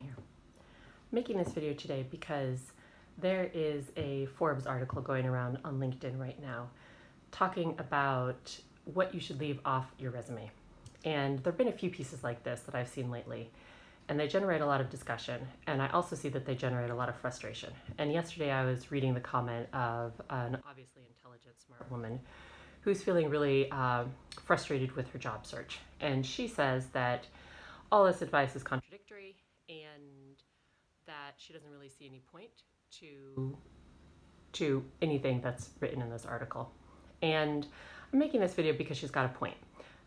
here. I'm making this video today because there is a Forbes article going around on LinkedIn right now talking about what you should leave off your resume. And there have been a few pieces like this that I've seen lately, and they generate a lot of discussion. And I also see that they generate a lot of frustration. And yesterday I was reading the comment of an obviously intelligent, smart woman who's feeling really frustrated with her job search. And she says that all this advice is contradictory and that she doesn't really see any point to anything that's written in this article. And I'm making this video because she's got a point.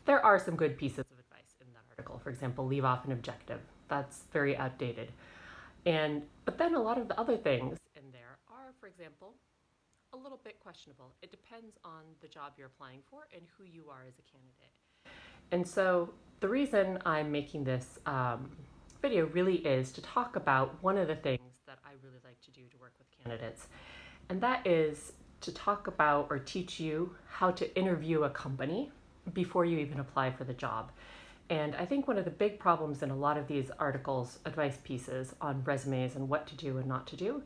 There are some good pieces of advice in that article. For example, leave off an objective. That's very outdated. But then a lot of the other things in there are, for example, a little bit questionable. It depends on the job you're applying for and who you are as a candidate. And so the reason I'm making this video really is to talk about one of the things that I really like to do to work with candidates. And that is to talk about or teach you how to interview a company before you even apply for the job. And I think one of the big problems in a lot of these articles, advice pieces on resumes and what to do and not to do,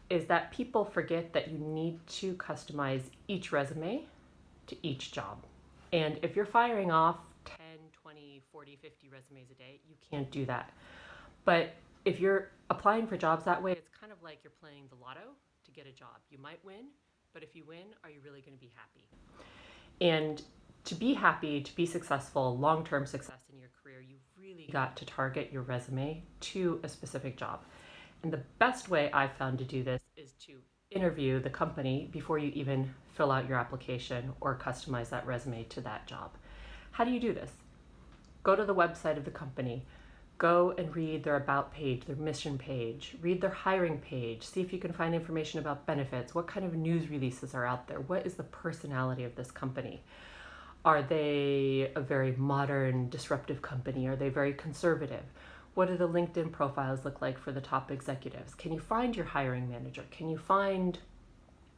is that people forget that you need to customize each resume to each job. And if you're firing off 10, 20, 40, 50 resumes a day, you can't do that. But if you're applying for jobs that way, it's kind of like you're playing the lotto to get a job. You might win, but if you win, are you really going to be happy? And to be happy, to be successful, long-term success in your career, you've really got to target your resume to a specific job. And the best way I've found to do this is to interview the company before you even fill out your application or customize that resume to that job. How do you do this? Go to the website of the company. Go and read their about page, their mission page, read their hiring page, see if you can find information about benefits, what kind of news releases are out there, what is the personality of this company? Are they a very modern, disruptive company? Are they very conservative? What do the LinkedIn profiles look like for the top executives? Can you find your hiring manager? Can you find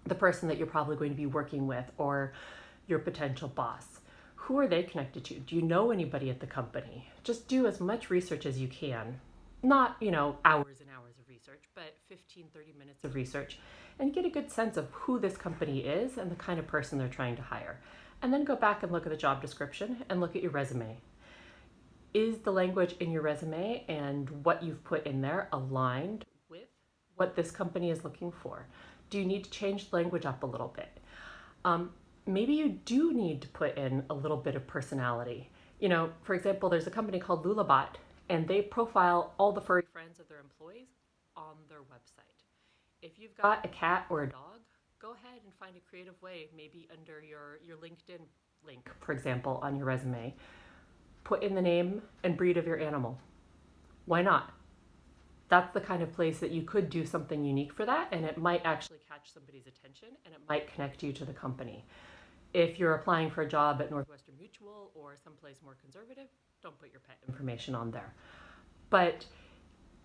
the person that you're probably going to be working with or your potential boss? Who are they connected to? Do you know anybody at the company? Just do as much research as you can. Not, hours and hours of research, but 15, 30 minutes of research and get a good sense of who this company is and the kind of person they're trying to hire. And then go back and look at the job description and look at your resume. Is the language in your resume and what you've put in there aligned with what this company is looking for? Do you need to change the language up a little bit? Maybe you do need to put in a little bit of personality. For example, there's a company called Lulabot, and they profile all the furry friends of their employees on their website. If you've got a cat or a dog, go ahead and find a creative way, maybe under your LinkedIn link, for example, on your resume. Put in the name and breed of your animal. Why not? That's the kind of place that you could do something unique for that, and it might actually catch somebody's attention and it might connect you to the company. If you're applying for a job at Northwestern Mutual or someplace more conservative, don't put your pet information on there. But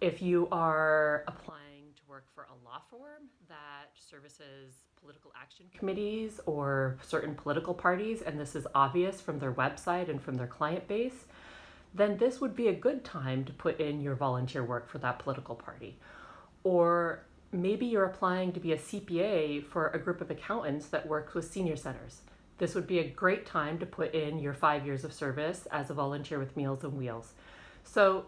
if you are applying to work for a law firm that services political action committees or certain political parties, and this is obvious from their website and from their client base, then this would be a good time to put in your volunteer work for that political party. Or maybe you're applying to be a CPA for a group of accountants that works with senior centers. This would be a great time to put in your 5 years of service as a volunteer with Meals on Wheels. So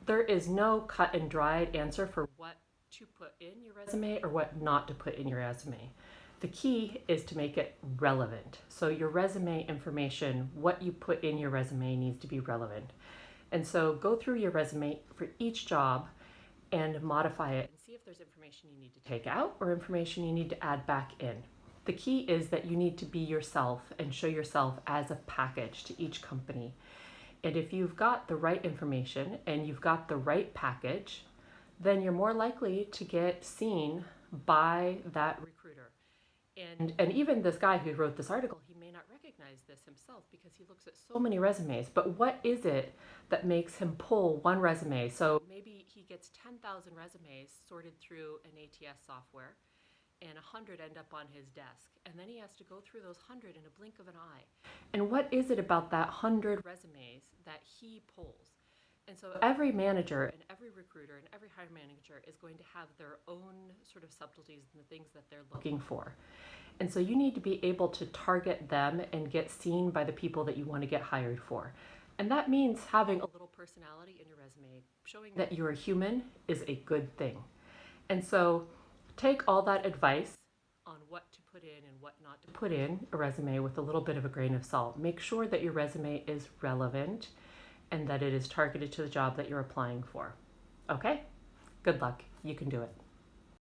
there is no cut and dried answer for what to put in your resume or what not to put in your resume. The key is to make it relevant. So your resume information, what you put in your resume needs to be relevant. And so go through your resume for each job and modify it and see if there's information you need to take out or information you need to add back in. The key is that you need to be yourself and show yourself as a package to each company. And if you've got the right information and you've got the right package, then you're more likely to get seen by that recruiter. And even this guy who wrote this article, he may not recognize this himself because he looks at so many resumes. But what is it that makes him pull one resume? So maybe he gets 10,000 resumes sorted through an ATS software and 100 end up on his desk. And then he has to go through those 100 in a blink of an eye. And what is it about that 100 resumes that he pulls? And so every manager and every recruiter and every hiring manager is going to have their own sort of subtleties and the things that they're looking for. And so you need to be able to target them and get seen by the people that you want to get hired for. And that means having a little personality in your resume. Showing that you're a human is a good thing. And so take all that advice on what to put in and what not to put in a resume with a little bit of a grain of salt. Make sure that your resume is relevant and that it is targeted to the job that you're applying for. Okay? Good luck. You can do it.